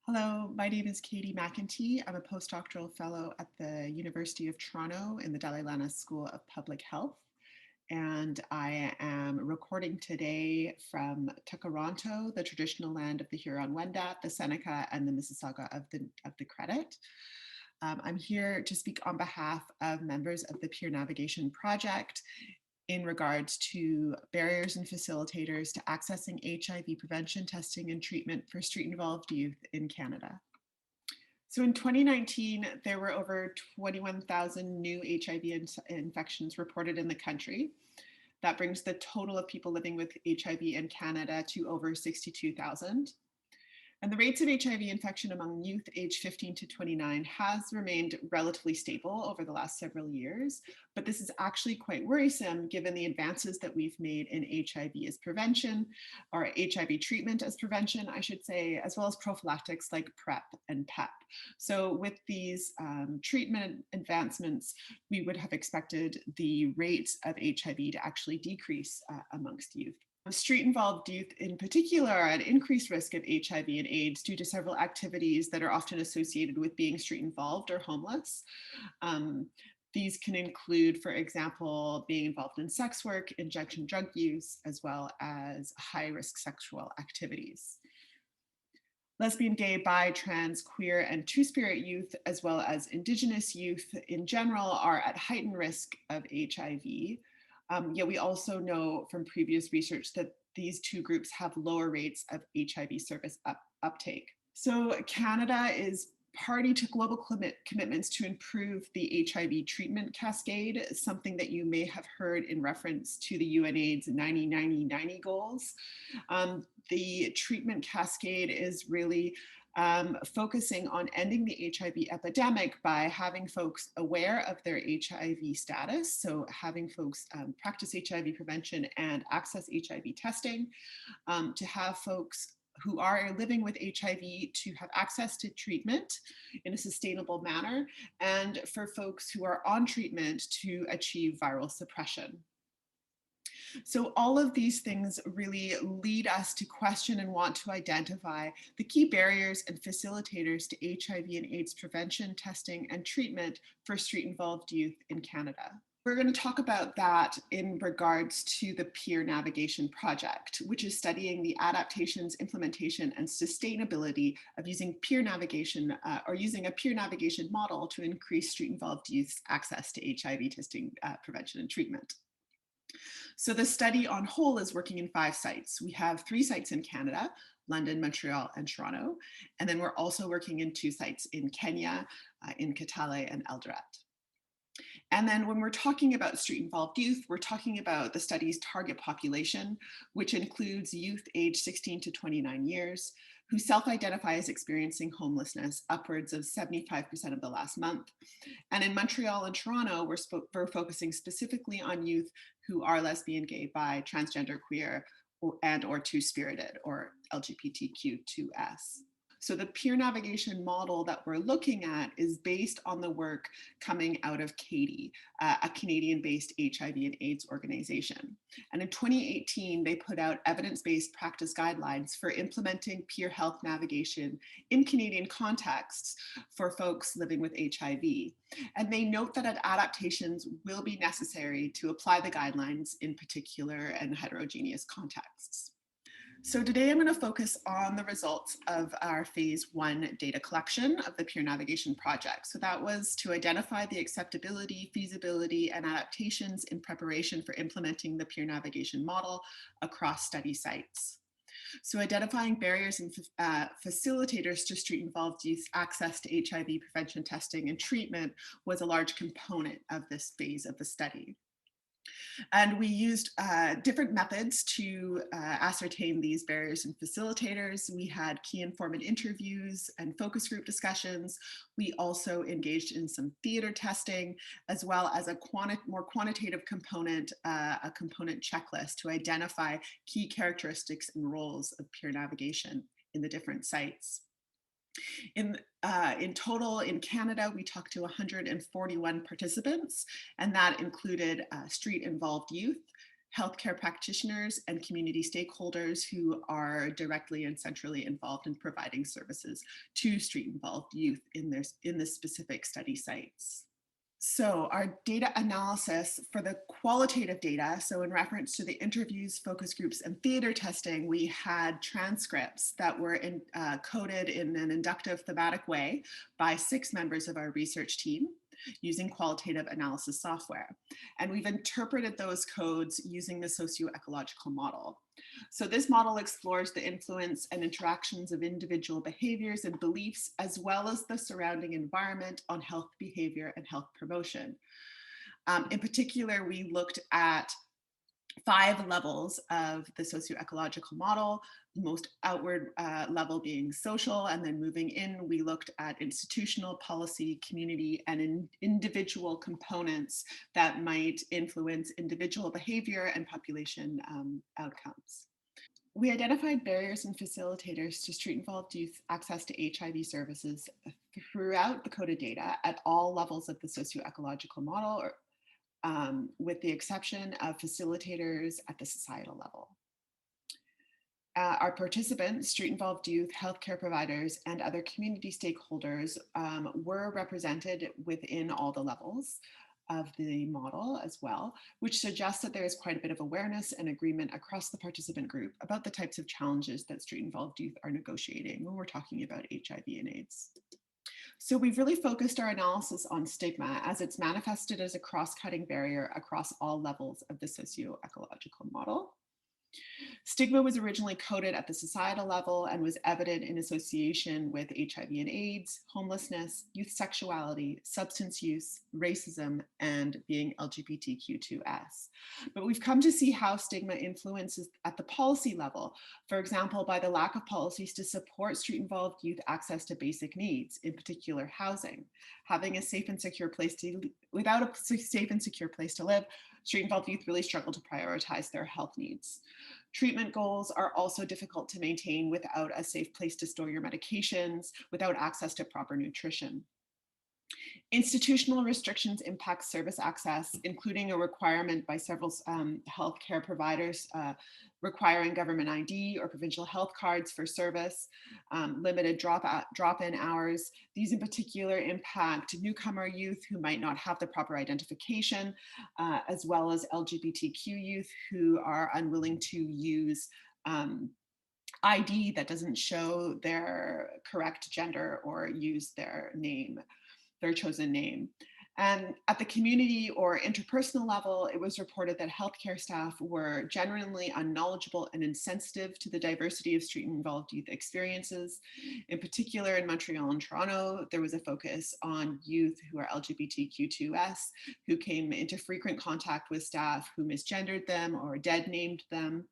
Hello, my name is Katie MacEntee. I'm a postdoctoral fellow at the University of Toronto in the Dalai Lama School of Public Health. And I am recording today from Takaranto, the traditional land of the Huron-Wendat, the Seneca, and the Mississauga of the Credit. I'm here to speak on behalf of members of the Peer Navigation Project in regards to barriers and facilitators to accessing HIV prevention, testing, and treatment for street-involved youth in Canada. So in 2019, there were over 21,000 new HIV infections reported in the country. That brings the total of people living with HIV in Canada to over 62,000. And the rates of HIV infection among youth aged 15 to 29 has remained relatively stable over the last several years, but this is actually quite worrisome given the advances that we've made in HIV as prevention, or HIV treatment as prevention, I should say, as well as prophylactics like PrEP and PEP. So with these treatment advancements, we would have expected the rates of HIV to actually decrease amongst youth. Street-involved youth in particular are at increased risk of HIV and AIDS due to several activities that are often associated with being street-involved or homeless. These can include, for example, being involved in sex work, injection drug use, as well as high-risk sexual activities. Lesbian, gay, bi, trans, queer, and two-spirit youth, as well as Indigenous youth in general, are at heightened risk of HIV. Yet we also know from previous research that these two groups have lower rates of HIV service uptake. So Canada is party to global commitments to improve the HIV treatment cascade, something that you may have heard in reference to the UNAIDS 90-90-90 goals. The treatment cascade is really focusing on ending the HIV epidemic by having folks aware of their HIV status, so having folks practice HIV prevention and access HIV testing, to have folks who are living with HIV to have access to treatment in a sustainable manner, and for folks who are on treatment to achieve viral suppression. So all of these things really lead us to question and want to identify the key barriers and facilitators to HIV and AIDS prevention, testing, and treatment for street-involved youth in Canada. We're going to talk about that in regards to the Peer Navigation Project, which is studying the adaptations, implementation, and sustainability of using peer navigation or using a peer navigation model to increase street-involved youth's access to HIV testing, prevention, and treatment. So the study on whole is working in 5 sites. We have 3 sites in Canada, London, Montreal, and Toronto. And then we're also working in 2 sites in Kenya, in Kitale and Eldoret. And then when we're talking about street-involved youth, we're talking about the study's target population, which includes youth aged 16 to 29 years, who self-identify as experiencing homelessness upwards of 75% of the last month. And in Montreal and Toronto, we're focusing specifically on youth who are lesbian, gay, bi, transgender, queer, or two-spirited, or LGBTQ2S. So the peer navigation model that we're looking at is based on the work coming out of Katie, a Canadian-based HIV and AIDS organization. And in 2018, they put out evidence-based practice guidelines for implementing peer health navigation in Canadian contexts for folks living with HIV. And they note that adaptations will be necessary to apply the guidelines in particular and heterogeneous contexts. So today I'm going to focus on the results of our phase 1 data collection of the Peer Navigation Project. So that was to identify the acceptability, feasibility, and adaptations in preparation for implementing the peer navigation model across study sites. So identifying barriers and facilitators to street-involved youth access to HIV prevention, testing, and treatment was a large component of this phase of the study. And we used different methods to ascertain these barriers and facilitators. We had key informant interviews and focus group discussions. We also engaged in some theater testing, as well as a more quantitative component, a component checklist to identify key characteristics and roles of peer navigation in the different sites. In total, in Canada, we talked to 141 participants, and that included street-involved youth, healthcare practitioners, and community stakeholders who are directly and centrally involved in providing services to street-involved youth in the specific study sites. So our data analysis for the qualitative data, so in reference to the interviews, focus groups, and theater testing, we had transcripts that were coded in an inductive thematic way by 6 members of our research team using qualitative analysis software. And we've interpreted those codes using the socio-ecological model. So this model explores the influence and interactions of individual behaviors and beliefs, as well as the surrounding environment on health behavior and health promotion. In particular, we looked at 5 levels of the socio-ecological model, the most outward level being social, and then moving in, we looked at institutional, policy, community, and individual components that might influence individual behavior and population outcomes. We identified barriers and facilitators to street-involved youth access to HIV services throughout the coded data at all levels of the socio-ecological model, with the exception of facilitators at the societal level. Our participants, street-involved youth, healthcare providers, and other community stakeholders were represented within all the levels of the model as well, which suggests that there is quite a bit of awareness and agreement across the participant group about the types of challenges that street-involved youth are negotiating when we're talking about HIV and AIDS. So we've really focused our analysis on stigma as it's manifested as a cross-cutting barrier across all levels of the socio-ecological model. Stigma was originally coded at the societal level and was evident in association with HIV and AIDS, homelessness, youth sexuality, substance use, racism, and being LGBTQ2S. But we've come to see how stigma influences at the policy level, for example, by the lack of policies to support street-involved youth access to basic needs, in particular housing. Having a safe and secure place to, without a safe and secure place to live, street-involved youth really struggle to prioritize their health needs. Treatment goals are also difficult to maintain without a safe place to store your medications, without access to proper nutrition. Institutional restrictions impact service access, including a requirement by several healthcare providers requiring government ID or provincial health cards for service, limited drop-in hours. These in particular impact newcomer youth who might not have the proper identification, as well as LGBTQ youth who are unwilling to use ID that doesn't show their correct gender or use their name, their chosen name. And at the community or interpersonal level, it was reported that healthcare staff were generally unknowledgeable and insensitive to the diversity of street-involved youth experiences. In particular, in Montreal and Toronto, there was a focus on youth who are LGBTQ2S, who came into frequent contact with staff who misgendered them or dead named them.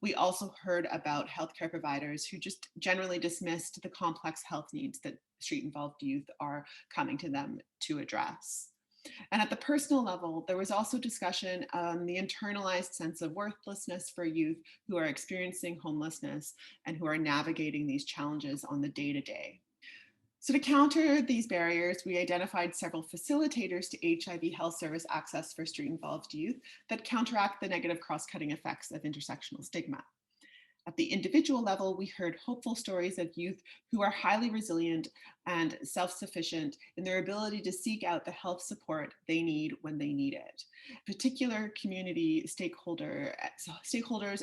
We also heard about healthcare providers who just generally dismissed the complex health needs that street-involved youth are coming to them to address. And at the personal level, there was also discussion on the internalized sense of worthlessness for youth who are experiencing homelessness and who are navigating these challenges on the day-to-day. So to counter these barriers, we identified several facilitators to HIV health service access for street-involved youth that counteract the negative cross-cutting effects of intersectional stigma. At the individual level, we heard hopeful stories of youth who are highly resilient and self-sufficient in their ability to seek out the health support they need when they need it. Particular community stakeholders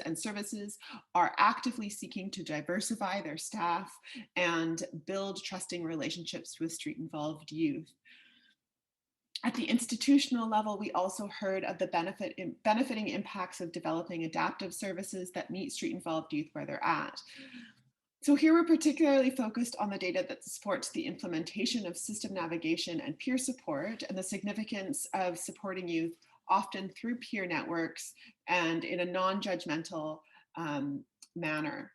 and services are actively seeking to diversify their staff and build trusting relationships with street-involved youth. At the institutional level, we also heard of the benefiting impacts of developing adaptive services that meet street-involved youth where they're at. So here we're particularly focused on the data that supports the implementation of system navigation and peer support and the significance of supporting youth often through peer networks and in a non-judgmental manner.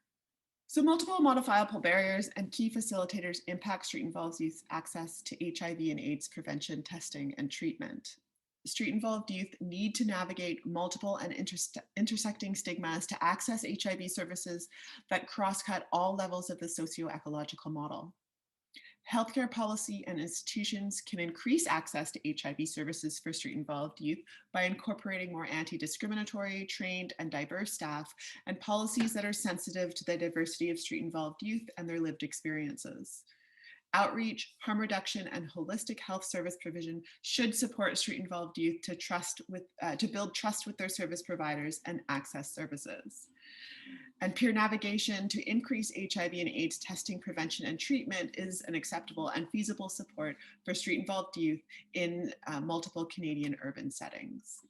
So multiple modifiable barriers and key facilitators impact street-involved youth access to HIV and AIDS prevention, testing, and treatment. Street-involved youth need to navigate multiple and intersecting stigmas to access HIV services that cross-cut all levels of the socio-ecological model. Healthcare policy and institutions can increase access to HIV services for street-involved youth by incorporating more anti-discriminatory, trained, and diverse staff, and policies that are sensitive to the diversity of street-involved youth and their lived experiences. Outreach, harm reduction, and holistic health service provision should support street-involved youth to build trust with their service providers and access services. And peer navigation to increase HIV and AIDS testing, prevention, and treatment is an acceptable and feasible support for street-involved youth in multiple Canadian urban settings.